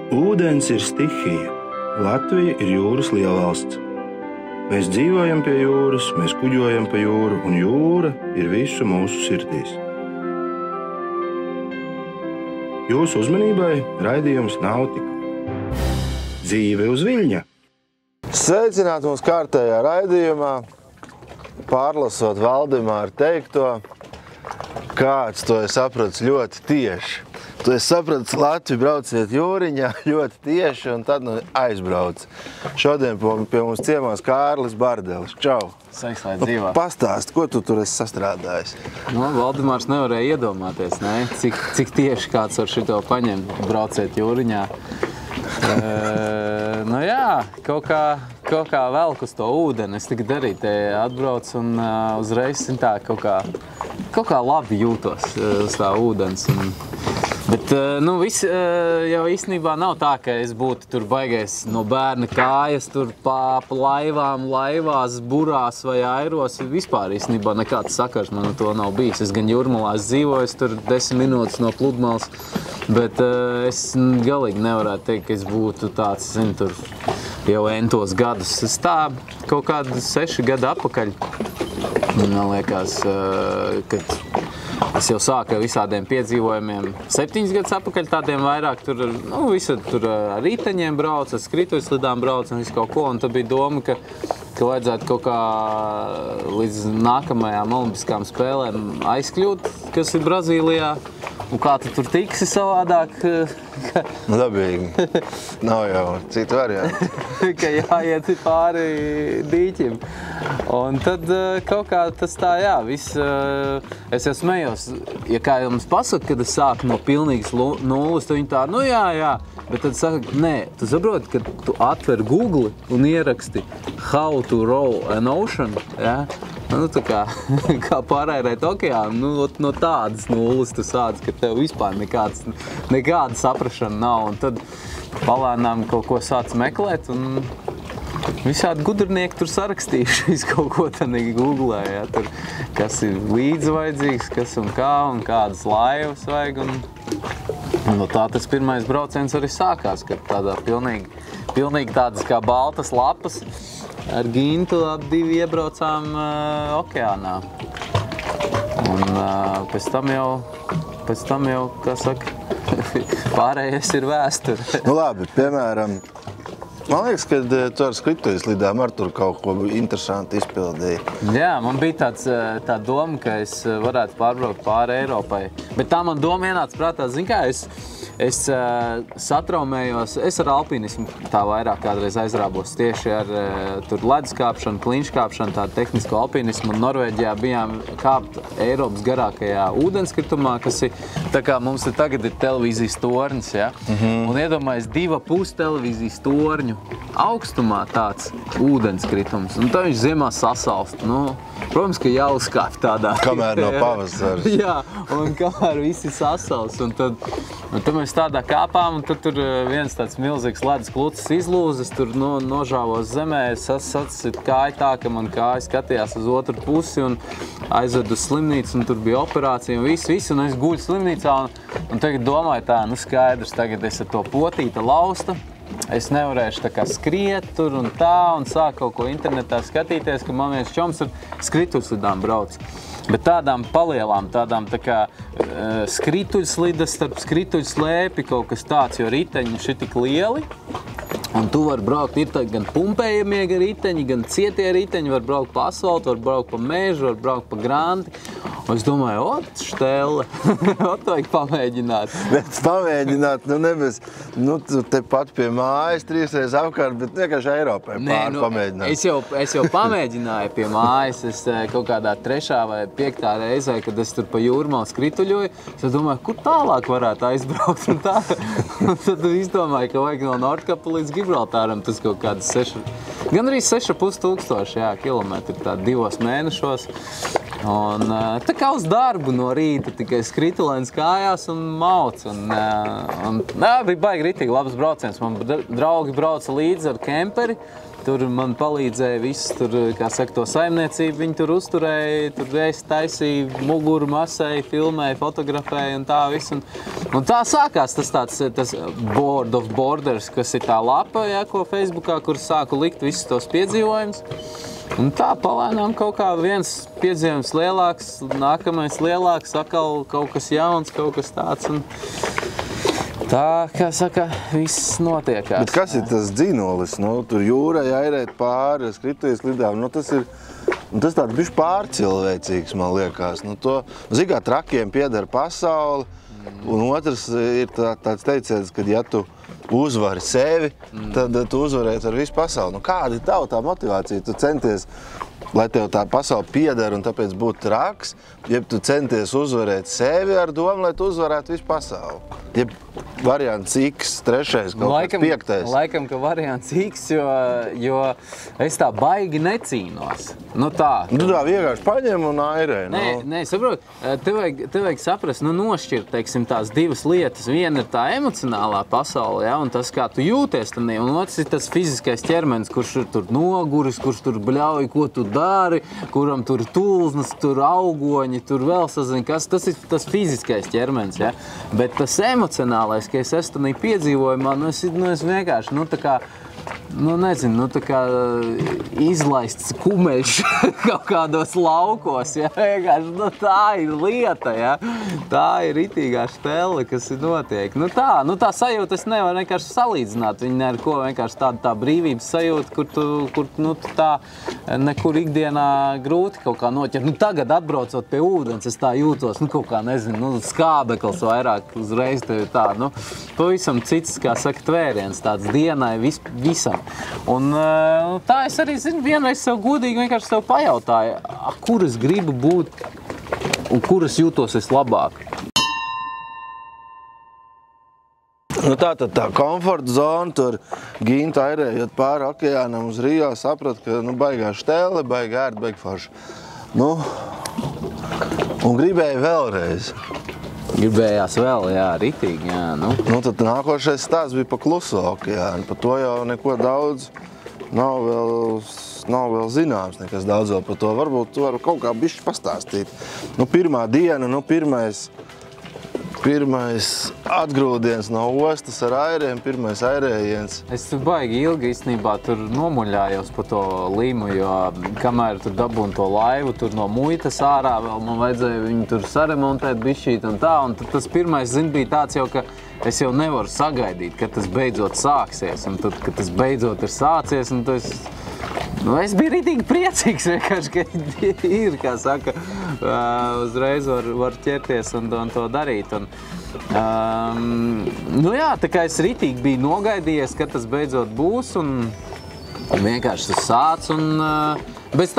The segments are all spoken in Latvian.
Ūdens ir stihija. Latvija ir jūras lielvalsts. Mēs dzīvojam pie jūras, mēs kuģojam pa jūru, un jūra ir visu mūsu sirdīs. Jūsu uzmanībai raidījums Nautika. Dzīve uz viļņa. Sveicināti mūsu kārtējā raidījumā, pārlasot Valdemāra teikto, kāds to ir sapratis ļoti tieši. Tu esi sapratis, Latviju brauciet jūriņā ļoti tieši un tad aizbrauc. Šodien pie mums ciemās Kārlis Bardelis. Čau! Sveiks, lai dzīvā. Pastāst, ko tu tur esi sastrādājis? Valdemārs nevarēja iedomāties, ne? Cik tieši kāds var šito paņemt, brauciet jūriņā. Kaut kā velk uz to ūdeni. Es tikai arī te atbraucu un uzreiz tā kaut kā labi jūtos uz tā ūdens. Bet viss jau īstenībā nav tā, ka es būtu tur baigais no bērna kājas, tur pa laivām, laivās, burās vai airos. Vispār īstenībā nekāds sakars man to nav bijis. Es gan Jūrmalās dzīvoju, tur 10 minūtes no pludmales, bet es galīgi nevarētu teikt, ka es būtu tāds, tur jau entos gadus. Es tā kaut kādu 6 gadu atpakaļ, man liekas, kad es jau sāku ar visādiem piedzīvojumiem 7 gadus atpakaļ, tādiem vairāk tur, visur tur ar riteņiem brauc, ar skrituļslidām brauc un visu kaut ko, un tad bija doma, ka vajadzētu kaut kā līdz nākamajām olimpiskām spēlēm aizkļūt, kas ir Brazīlijā, un kā tu tur tiksi savādāk? Dabīgi. Nav jau citu variantu. Ka jāiet pāri dīķim. Un tad kaut kā tas tā, viss, es jau smējos, ja kā jums pasaka, kad es sāku no pilnīgas nulles, tad viņi tā, jā, bet tad saka, nē, tu saproti, ka tu atver Google un ieraksti how to row an ocean, tā kā pārērēt okeānu, no tādas nulles tu sāc, ka tev vispār nekāda saprašana nav, un tad palēnām kaut ko sāc meklēt, un visādi gudrinieki tur sarakstījuši visu kaut ko tādā Googlē, tur, kas ir līdzi vajadzīgs, kas un kādas laivas vajag, un no tā tas pirmais brauciens arī sākās, kad tādā pilnīgi tādas kā baltas lapas ar Gintu ap 2 iebraucām okeānā. Un pēc tam jau, kā saka, pārējais ir vēsture. Labi, piemēram, man liekas, ka tu ar skrituļslidām ar tur kaut ko interesanti izpildīji. Jā, man bija tā doma, ka es varētu pārbraukt pāri Eiropai. Bet tā man doma ienāca prātā, kā es satraumējos, es ar alpinismu tā vairāk kādreiz aizrābos tieši ar tur leduskāpšanu, klinškāpšanu, tādu tehnisko alpinismu, un Norvēģijā bijām kāpt Eiropas garākajā ūdenskritumā, kas ir, tā kā mums tagad ir televīzijas tornis, un iedomājies 2,5 televīzijas torņu augstumā tāds ūdenskritums, un tā viņš ziemā sasalst, protams, ka jāuzkāp tādā. Kamēr no pavasaras. Jā, un kamēr visi sasals, un tad mēs tādā kāpām, un tad tur viens tāds milzīgs ledus klucis izlūzas, tur nožāvos zemē, sacit kāju tā, ka man kāja skatījās uz otru pusi un aizved uz slimnīcu, un tur bija operācija un viss, un es guļu slimnīcā, un tagad domāju tā, skaidrs, tagad es ar to potīta lausta, es nevarēšu tā kā skriet tur un tā, un sāk kaut ko internetā skatīties, ka man viens čoms ar skrituļslidām brauc. Bet tādām palielām, tādām tā kā skrituļslidas starp skrituļslēpi, kaut kas tāds, jo riteņi ir tik lieli. Un tu vari braukt, ir gan pumpējamie riteņi, gan cietie riteņi, var braukt pa asfaltu, var braukt pa mežu, var braukt pa granti. Un es domāju, štelle, vajag pamēģināt. Bet pamēģināt, tu tepat pie mājas 3 reizes apkārt, bet vienkārši Eiropai pamēģināt. Es jau pamēģināju pie mājas, es kaut kādā 3. vai 5. reizē, kad es tur pa Jūrmalu skrituļoju, es domāju, kur tālāk varētu aizbraukt un tā. Un tad izdomāju, ka vajag no Nordkapa līdz Gibraltāram, tas kaut kādas gan arī 6,500 kilometri, tā 2 mēnešos. Un tā kā uz darbu no rīta, tikai skrituliens kājās un mauc. Bija baigi ritīgi labs brauciens. Man draugi brauca līdzi ar kemperi. tur man palīdzēja viss, tur, kā saka, to saimniecību, viņi tur uzturēja, tur es taisīju muguru, masēju, filmēju, fotografēju un tā viss. Un tā sākās tas Board of Borders, kas ir tā lapa, ja, ko Facebookā, kur sāku likt visus tos piedzīvojumus. Un tā palēnām kaut kā viens piedzīvojums lielāks, nākamais lielāks, atkal kaut kas jauns, kaut kas tāds. Un tā, kā saka, viss notiekās. Bet kas ir tas dzinolis? Nu, tur jūra jāirēt pāri, skritujas lidām. Nu, tas tāds bišķi pārcilvēcīgs, man liekas. Nu, zin kā trakiem pieder pasauli, un otrs ir tāds teiciens, ka ja tu uzvari sevi, tad tu uzvarēsi ar visu pasauli. Nu, kāda ir tā motivācija? Tu centies, lai tev tā pasauli pieder un tāpēc būtu traks, jeb tu centies uzvarēt sevi ar domu, lai tu uzvarētu visu pasauli. Jeb variants X, trešais, kaut kāds piektais. Laikam, ka variants X, jo es tā baigi necīnos. Nu tā. Nu tā vienkārši paņem un airē. Nē, saprot, te vajag saprast, nošķirt, teiksim, tās divas lietas. Viena ir tā emocionālā pasaule, ja, un tas, kā tu jūties tanī, un otrs ir tas fiziskais ķermenis, kurš ir tur noguris, kurš tur bļauj, ko tu dari, kuram tur tulznas, tur augoņi, tur vēl sazin, kas. Tas ir tas fiziskais ķermenis, ja. Bet tas emocionālais, ka es esmu tanī piedzīvojumā, es vienkārši, tā kā izlaists kumeļš kaut kādos laukos, ja, vienkārši, tā ir lieta, ja, tā ir ritīgā štelle, kas ir notiek. Tā sajūta es nevaru vienkārši salīdzināt, viņi ar ko vienkārši tā brīvības sajūta, kur tu tā nekur ikdienā grūti kaut kā noķert. Tagad atbraucot pie ūdens, es tā jūtos, kaut kā, nezinu, skābekls vairāk uzreiz tev ir tā, pavisam cits, kā saka, tvēriens, tāds dienai visam. Un tā es arī, vienreiz sev godīgi vienkārši sev pajautāju, kur es gribu būt un kur es jūtos vislabāk. Tā komforta zona, tur Ginta airējot pāri okeānam uz Rio, saprat, ka baigā štelle, baigā ērt, baigā forši. Un gribēju vēlreiz. Gribējās vēl, jā, ritīgi, jā, Tad nākošais stāsts bija pa kluso okeānu, pa to jau neko daudz nav vēl zināms, nekas daudz vēl par to. Varbūt tu vari kaut kā bišķi pastāstīt. Pirmā diena, pirmais atgrūdiens no ostas ar airiem, pirmais airējiens. Es tur baigi ilgi īstenībā tur nomuļājos pa to limu, jo kamēr tur dabūnu to laivu, tur no muitas ārā vēl man vajadzēja viņu tur saremontēt bišķīt un tā. Un tas pirmais, bija tāds jau, ka es jau nevaru sagaidīt, kad tas beidzot sāksies. Un tad, kad tas beidzot ir sācies, un tas... es biju ritīgi priecīgs vienkārši, ka ir, kā saka, uzreiz var ķerties un to darīt. Un, tā kā es ritīgi biju nogaidījies, kad tas beidzot būs, un vienkārši tas sāc, un bez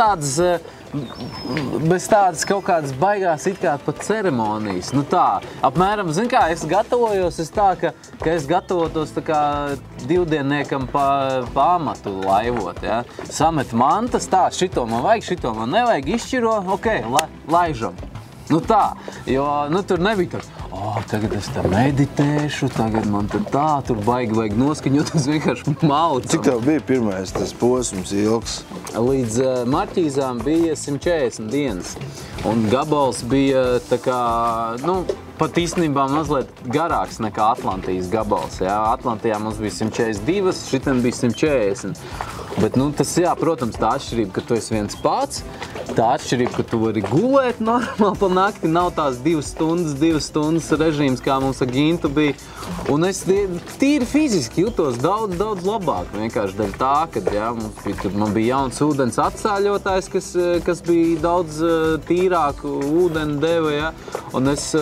tādas kaut kādas baigās it kā pat ceremonijas. Apmēram, kā es gatavojos, ka es gatavotos tā kā divdienniekam pa amatu laivot, ja. Samet mantas, šito man vajag, šito man nevajag, izšķiro, laižam. Jo tur nebija tā, tagad es tā meditēšu, tagad man tur baigi vajag noskaņot, es vienkārši maucam. Cik tev bija pirmais tas posms ilgs? Līdz Marķīzām bija 140 dienas, un gabals bija tā kā, pat īstenībā mazliet garāks nekā Atlantijas gabals. Ja? Atlantijā mums bija 142, šitam bija 140. Bet, tas, jā, protams, tā atšķirība, ka tu esi viens pats, tā atšķirība, ka tu vari gulēt normāli pa nakti, nav tās 2 stundas režīms, kā mums ar Gintu bija. Un es tīri fiziski jūtos daudz labāk, vienkārši dēļ tā, kad, jā, man bija jauns ūdens atsāļotājs, kas bija daudz tīrāku ūdeni deva, ja? Un es,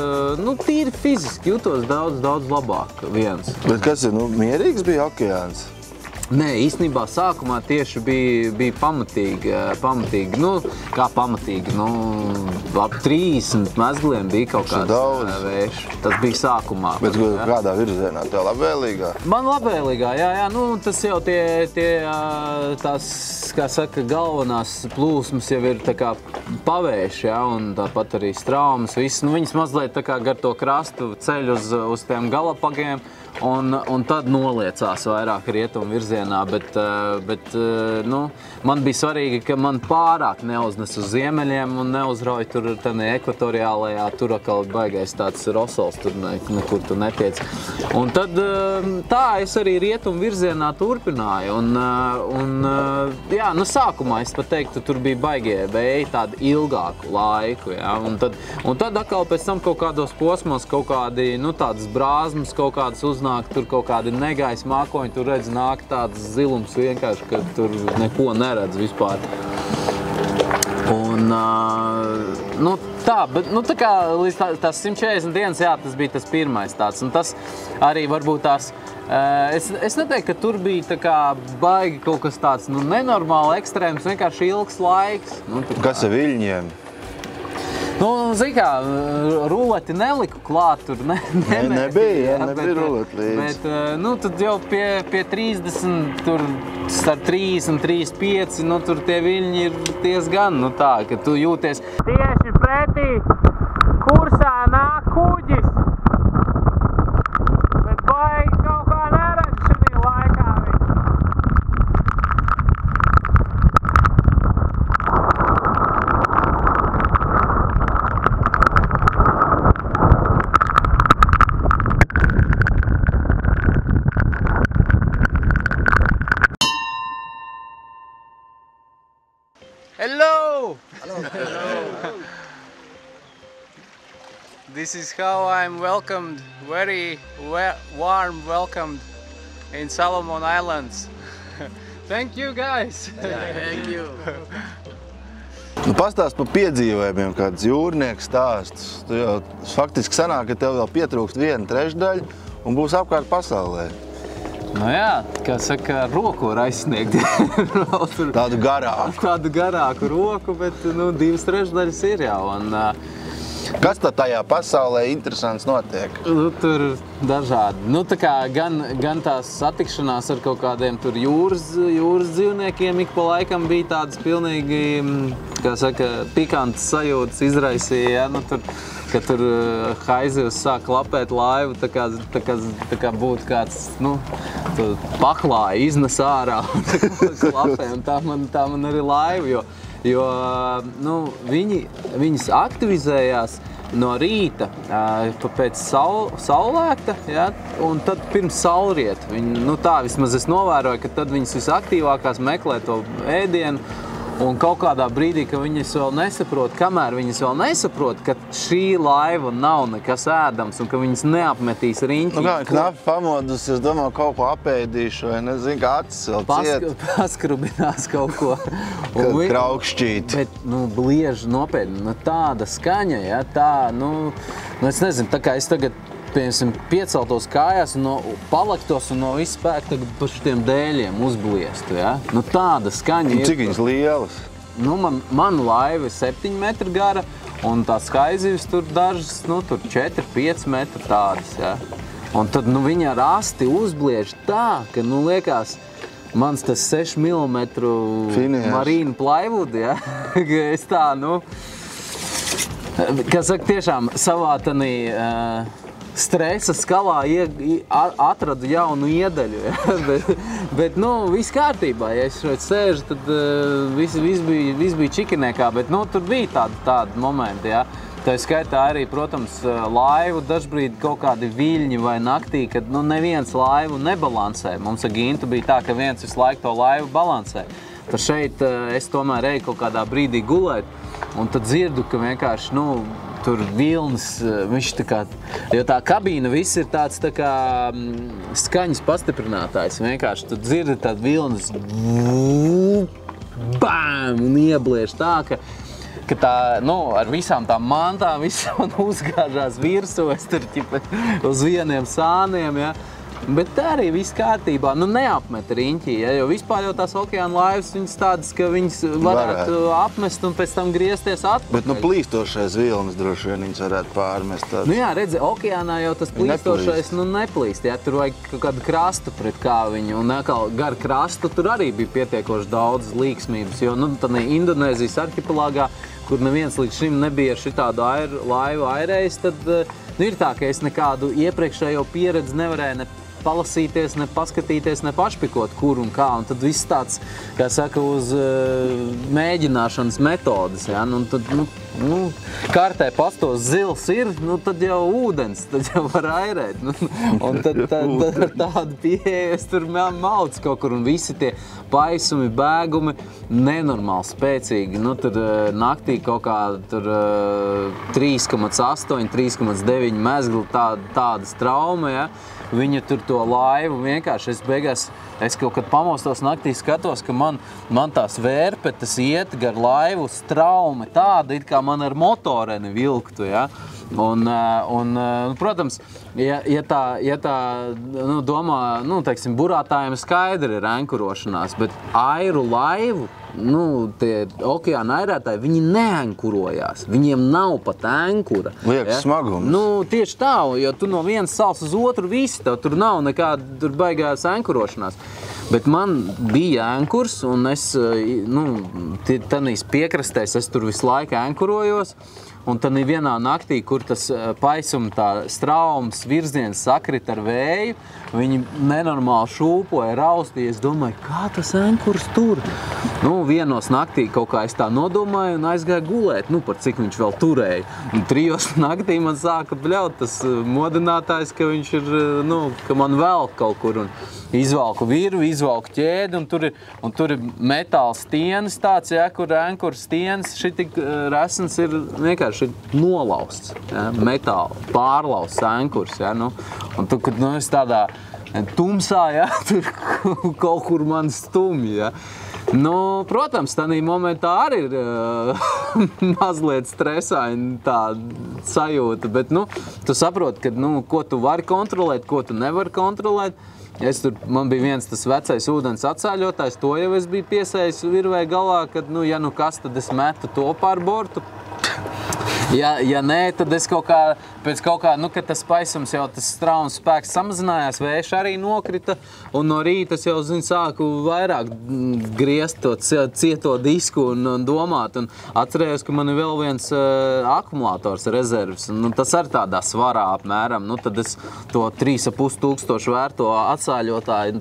tīri fiziski jūtos daudz labāk viens. Bet kas ir, mierīgs bija okeāns? Nē, īstenībā sākumā tieši bija pamatīgi, kā pamatīgi, ap 30 mezgliem bija kaut kāds vējš. Tas bija sākumā. Bet kādā virzienā? Tev labvēlīgā? Man labvēlīgā, jā, tas jau tās, kā saka, galvenās plūsmas jau ir tā kā pavējš, jā, un tāpat arī straumas, viss. Viņas mazliet tā kā gar to krastu ceļ uz tiem Galapagiem. un tad noliecās vairāk rietumu virzienā, bet nu, man bija svarīgi, ka man pārāk neuznes uz ziemeļiem un neuzrauj tur ekvatoriālajā, tur atkal baigais tāds rosols, tur nekur tu netiec. Un tad tā es arī rietumu virzienā turpināju, jā, nu sākumā es pat teiktu, tur bija baigie vēji tādu ilgāku laiku, jā, un tad atkal pēc tam kaut kādos posmos kaut kādi, nu tādas brāzmas kaut kādas uznāk, tur kaut kādi negaisa mākoņi, tur redz nāk tāds zilums vienkārši, ka tur neko neredz vispār. Un, nu tā, bet, nu tā kā līdz tās 140 dienas, jā, tas bija tas pirmais tāds, un tas arī varbūt tās, es neteiktu, ka tur bija tā kā baigi kaut kas tāds, nu nenormāli ekstrēms, vienkārši ilgs laiks. Nu, kas ar viļņiem? Nu, zini kā, ruleti neliku klāt, tur nebija ruleti līdzi. Bet, nu, tad jau pie 30, tur starp 30 un 35, nu, tur tie viļņi ir diezgan, nu tā, ka tu jūties tieši pretī kursā nāk kuģis. Bet baigi kaut kā neredz šī laikā viņu. Hello! Hello! This is how I'm welcomed, very warm welcomed in Solomon Islands. Thank you guys! Thank you! Nu, pastāst par piedzīvojumiem, kādus jūrnieku stāstus. Tu jau faktiski sanāk, ka tev vēl pietrūkst 1/3 un būs apkārt pasaulē. Nu jā, kā saka, roku var aizsniegt. Tādu garāku. Tādu garāku roku, bet nu, 2/3 ir jau. Un, kas tad tajā pasaulē interesants notiek? Nu, tur dažādi. Nu, tā kā gan tās satikšanās ar kaut kādiem tur jūras dzīvniekiem ik pa laikam bija tādas pilnīgi, kā saka, pikantas sajūtas izraisīja, ja? Nu, ka tur haizivs sāk klapēt laivu, tā kā būtu kāds, nu, paklāja, iznes ārā un klapē, un tā man arī laiva, jo nu, viņas aktivizējās no rīta pēc saulēkta, ja, un tad pirms saulrieta. Nu tā, vismaz es novēroju, ka tad viņas visaktīvākās meklē to ēdienu, un kaut kādā brīdī, ka viņas vēl nesaprot, kamēr viņas vēl nesaprot, ka šī laiva nav nekas ēdams un ka viņas neapmetīs riņķi. Nu kā, knapi pamodus, es domāju, kaut ko apēdīšu vai nezinu, kā acis vēl ciet. Paskrubinās kaut ko. Kad kraukšķīt. Bet, nu, blieži nopietni, nu, tāda skaņa, ja, tā, nu, es nezinu, tā kā es tagad, piemēram, pieceltos kājās un palaktos un no visu spēku tagad par šitiem dēļiem uzbliestu, ja? Nu tāda skaņa ir. Cik viņas lielas? Nu, man laiva ir 7 metri gara un tās haizivs tur dažas, nu, tur 4-5 metri tādas, ja? Un tad, nu, viņa ar asti uzbliež tā, ka, nu, liekas, mans tas 6 mm marīna plywood, ja? Es tā, nu, kā saka, tiešām savā tanī stresa skalā atradu jaunu iedaļu, ja? bet nu, viss kārtībā, ja es šeit sēžu, tad viss bija čikinēkā, bet nu, tur bija tādi momenti, ja? Tā skaitā arī, protams, laivu dažbrīd kaut kādi viļņi vai naktī, kad nu, neviens laivu nebalansē. Mums ar Gintu bija tā, ka viens visu laiku to laivu balansē. Tad šeit es tomēr eju kaut kādā brīdī gulēt, un tad dzirdu, ka vienkārši, nu, tur vilnis, viņš tā kā, jo tā kabīna viss ir tāds tā kā skaņas pastiprinātājs. Vienkārši tu dzirdi tādu vilnis, bām, un iebliež tā, ka tā, nu, ar visām tām mantām, viss man uzgāžās virsū, es tur ķipa uz vieniem sāniem, ja. Bet tā arī viss kārtībā, nu neapmet riņķī, ja, jo vispār jau tās okeāna laivas, viņas tādas, ka viņas varētu apmest un pēc tam griezties atpakaļ. Bet, nu, plīstošais vilnis droši vien viņas varētu pārmest tāds. Nu jā, redzi, okeānā jau tas plīstošais, nu, neplīst, ja, tur vajag kaut kādu krastu pret kāviņu, un atkal gar krastu tur arī bija pietiekoši daudz līksmības, jo, nu, tādā Indonēzijas arhipelāgā, kur neviens līdz šim nebija ar šitādu laivu airējis, tad ir tā, ka es nekādu iepriekšējo pieredzi nevarēju ne palasīties, ne paskatīties, ne pašpikot, kur un kā. Un tad viss tāds, kā saka, uz mēģināšanas metodas. Ja? Tad, kartē pastos zils ir, tad jau ūdens, tad jau var airēt. Un tad ar tādu pieeju es tur maucu kaut kur un visi tie paisumi, bēgumi nenormāli spēcīgi. Tur naktī kaut kā 3,8, 3,9 mezgli tādas trauma, ja? Viņa tur to laivu vienkārši, es kaut kad pamostos naktī skatos, ka man tās vērpetes iet gar laivu straumi tāda, it kā man ar motoreni vilktu, ja? Un, protams, ja tā domā, teiksim, burātājiem skaidri ir ankurošanās, bet airu laivu, tie okeāna airētāji, viņi neankurojās. Viņiem nav pat ankura. Liekas smagums. Tieši tā, jo tu no vienas salas uz otru visi, tur nav nekāda baigās ankurošanās. Bet man bija ankurs, un es, tādīs piekrastēs, es tur visu laiku ankurojos. Un tad vienā naktī, kur tas paisuma tā straums virziens sakrit ar vēju, viņi nenormāli šūpoja, raustīja. Es domāju, kā tas ankurs tur? Vienos naktī kaut kā es tā nodomāju un aizgāju gulēt, par cik viņš vēl turēja. Un 3 naktī man sāka bļaut tas modinātājs, ka viņš ir, ka man vēl kaut kur. Un izvalku virvi, izvalku ķēdi, un tur ir metāla stienas tāds, ja, kur ankura stienas šitik resns ir vienkārši nolausts, ja, metāla, pārlausts ankurs, ja, un tu, kad es tādā tumsā, ja, tur kaut kur man stumj, ja. Protams, tādā momentā arī ir mazliet stresaini tā sajūta, bet, tu saproti, ka, ko tu vari kontrolēt, ko tu nevari kontrolēt. Man bija viens tas vecais ūdens atsāļotājs, to jau es biju piesējis virvē galā, kad, kas, tad es metu to pār bortu. Ja nē, tad es pēc kaut kā, kad tas paisums jau, tas straums spēks samazinājās, vējš arī nokrita, un no rīta es jau, sāku vairāk griezt to cieto disku un domāt, un atcerējos, ka man ir vēl viens akumulators rezerves, un tas arī tādā svarā apmēram, tad es to 3,500 vērto atsāļotāju,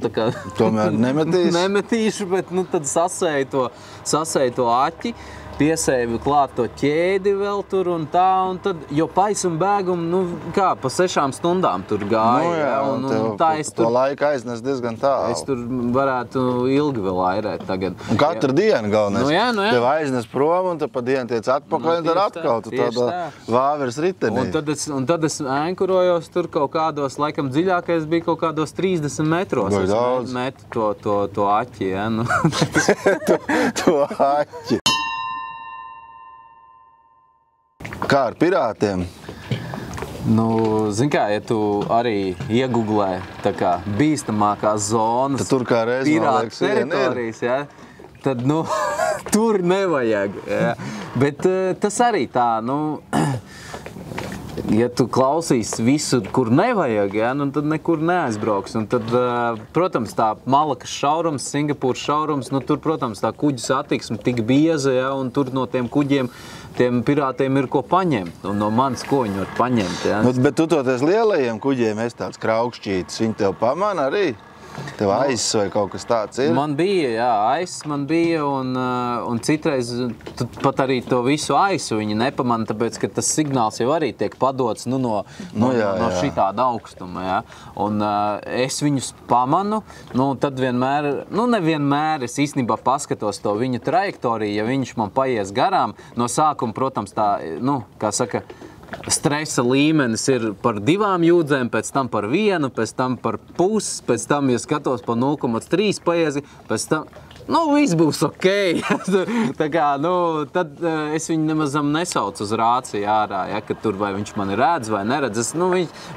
tomēr nemetīšu, bet, tad sasēju to aķi, piesēju klāt to ķēdi vēl tur un tā, un tad, jo paisuma bēgumu, pa 6 stundām tur gāja. Un tā es tur... To laiku aiznes diezgan tālu. Es tur varētu ilgi vēl airēt tagad. Un katru dienu galvenais. Tev aiznes prom, un tad pa dienu tiec atpakaļ, un tad atkal tu tādā vāveres ritenī. Un tad es ankurojos tur kaut kādos, laikam dziļākais bija kaut kādos 30 metros. Vai daudz? Es metu to aķi, ja, To aķi. Kā ar pirātiem? Zini kā, ja tu arī iegooglē tā kā bīstamākās zonas, tad tur kā reiz, pirātu teritorijas, ja, tad, tur nevajag. Ja. Bet tas arī tā, ja tu klausīsi visur, kur nevajag, ja, tad nekur neaizbrauks. Un tad, protams, tā Malakas šaurums, Singapūras šaurums, tur, protams, tā kuģu satiksme tik bieza, ja, un tur no tiem kuģiem tiem pirātiem ir ko paņemt, un no manis ko viņi var paņemt. Ja? Bet tu toties lielajiem kuģiem esi tāds kraukšķītis, viņi tev pamana arī? Tev aiss vai kaut kas tāds ir? Man bija, jā, aiss man bija, un citreiz pat arī to visu aisu viņi nepamana, tāpēc, ka tas signāls jau arī tiek padots no šitāda augstuma, ja. Un es viņus pamanu, tad vienmēr, nevienmēr es īstenībā paskatos to viņa trajektoriju, ja viņš man paies garām, no sākuma, protams, tā, kā saka, stresa līmenis ir par 2 jūdzēm, pēc tam par 1, pēc tam par pusi, pēc tam, ja skatos pa 0,3 paiezi, pēc tam, viss būs ok. Tā kā, tad es viņu nemazam nesaucu uz rāciju ārā, ja, ka tur vai viņš mani redz vai neredz.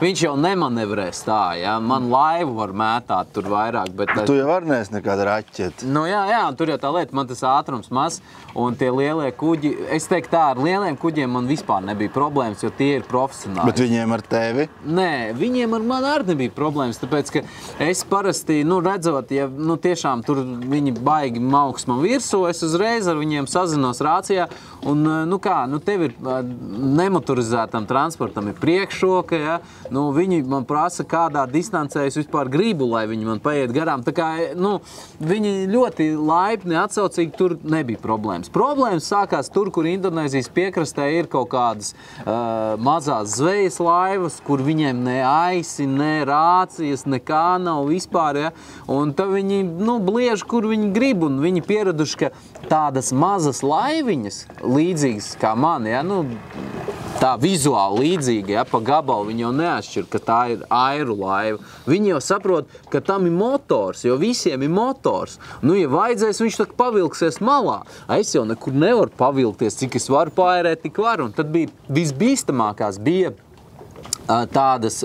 Viņš jau nemanevrēs tā, ja, man laivu var mētāt tur vairāk, bet... Tu jau var neesi nekāda raķeta. Jā, tur jau tā lieta, man tas ātrums maz, un tie lielie kuģi, es teiktu tā, ar lieliem kuģiem man vispār nebija problēmas, jo tie ir profesionāli. Bet viņiem ar tevi? Nē, viņiem ar mani arī nebija problēmas, tāpēc, ka es parasti, redzot, ja tiešām tur viņi baigi mauksma virsū, es uzreiz ar viņiem sazinos rācijā, un, tev ir nemotorizētam transportam ir priekšroka, ja, viņi man prasa, kādā distancē es vispār gribu, lai viņi man paiet garām, tā kā, viņi ļoti laipni, atsaucīgi, tur nebija problēmas. Problēmas sākās tur, kur Indonēzijas piekrastē ir kaut kādas mazās zvejas laivas, kur viņiem ne aisi, ne rācijas, nekā nav vispār, ja, un tad viņi, bliež, kur viņi grib, un viņi pieraduši, ka tādas mazas laiviņas, līdzīgas kā man, ja, tā vizuāli līdzīga, ja, pa gabalu viņi jau neatšķir, ka tā ir airu laiva. Viņi jau saprot, ka tam ir motors, jo visiem ir motors. Ja vajadzēs, viņš tak pavilksies malā. Es jau nekur nevaru pavilkties, cik es varu paērēt, tik varu. Un tad bija visbīstamākās bija tādas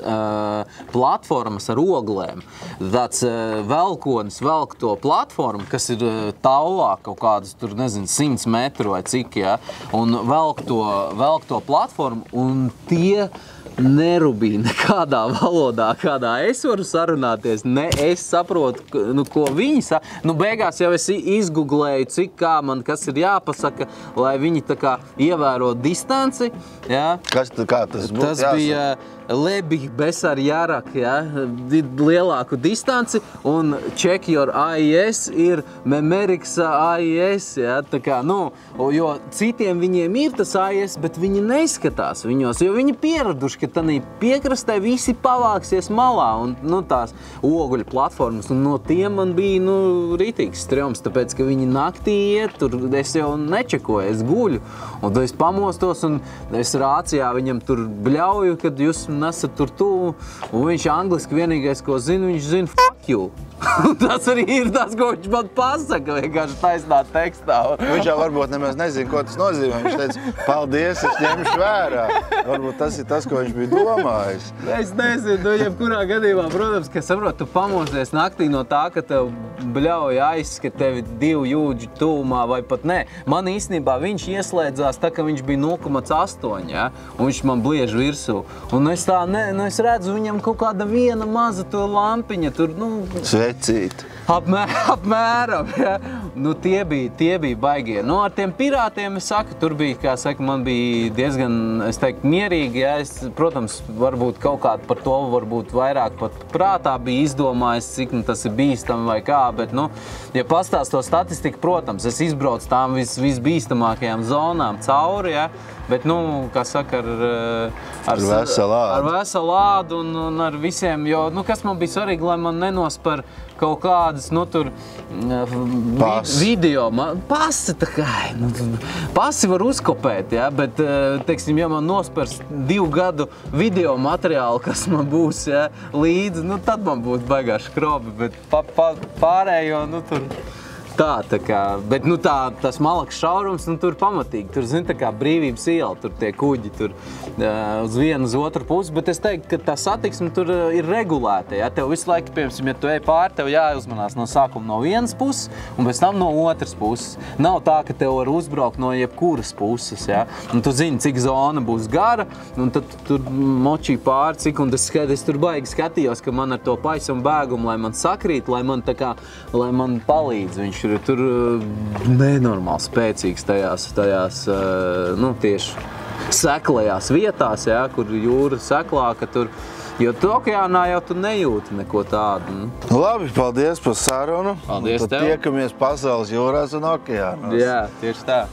platformas ar oglēm. Tāds velkonis velk to platformu, kas ir tauvā kaut kādus, 100 metru vai cik, ja, un velk to platformu, un tie nerubīja nekādā valodā, kādā es varu sarunāties, ne es saprotu, ko viņi saka. Beigās jau es izgooglēju, cik kā man kas ir jāpasaka, lai viņi tā kā ievēro distanci. Ja. Kā tas būtu? Tas bija Lebih Besar Jarak, ja, lielāku distanci, un check your AIS ir Memeriksa AIS, ja, tā kā, jo citiem viņiem ir tas AIS, bet viņi neskatās viņos, jo viņi pieraduši, ka tanī piekrastē visi pavāksies malā, un tās oguļu platformas, un no tiem man bija, ritīgs strioms, tāpēc, ka viņi naktī iet, tur es jau nečekoju, es guļu, un es pamostos, un es rācijā viņam tur bļauju, kad jūs nesat tur tuvu, un viņš angliski vienīgais, ko zina, viņš zina fuck you. Tas arī ir tas, ko viņš man pasaka, vienkārši taisnā tekstā. Viņš jau varbūt nemaz nezina, ko tas nozīmē. Viņš teica, paldies, es ņemšu vērā. Varbūt tas ir tas, ko viņš bija domājis. Es nezinu, jebkurā gadījumā, protams, ka saprot, tu pamosies naktī no tā, ka tev bļauj aiz, ka tev ir 2 jūdži tuvumā vai pat nē. Man īstenībā viņš ieslēdzās tā, ka viņš bija 0,8, ja, un viņš man bliež virsū. Un es tā, es redzu viņam kaut kāda viena maza to lampiņa, tur, Svecīt. Apmēram, ja. Tie bija baigie. Ar tiem pirātiem, es saku, tur bija, kā saka, man bija diezgan, es teiktu, mierīgi, ja. Es, protams, varbūt kaut kādu par to, varbūt vairāk pat prātā bija izdomājis, cik tas ir bīstami vai kā, bet, ja pastāst to statistiku, protams, es izbraucu tām visbīstamākajām zonām cauri, ja. Bet, kā saka, ar veselu ādu un ar visiem, jo, kas man bija svarīgi, lai man nenospar kaut kādas, tur video, pasi tā kā, pasi var uzkopēt, ja, bet, teiksim, ja man nospers 2 gadu video materiālu, kas man būs, ja, līdzi, tad man būtu baigā škrobi, bet pārējo, tur... Tā kā, bet, tas Malakas šaurums, tur pamatīgi, tur, zini, tā kā Brīvības iela, tur tie kuģi, tur uz vienu, uz otru pusi, bet es teiktu, ka tā satiksme tur ir regulēta, ja, tev visu laiku, piemēram, ja tu ej pāri, tev jāuzmanās no sākuma no vienas puses, un pēc tam no otras puses. Nav tā, ka tev var uzbraukt no jebkuras puses, ja, un tu zini, cik zona būs gara, un tad tur močī pāri, cik, un es tur baigi skatījos, ka man ar to paisumu bēgumu, lai man sakrīt, lai man tā kā, lai man palīdz viņš. Tur nenormāli spēcīgs tajās tieši seklajās vietās, ja, kur jūra seklāka, jo tu okeānā jau tu nejūti neko tādu. Labi, paldies par sarunu. Paldies tev. Tad tiekamies pasaules jūrās un okeānos. Jā, tieši tā.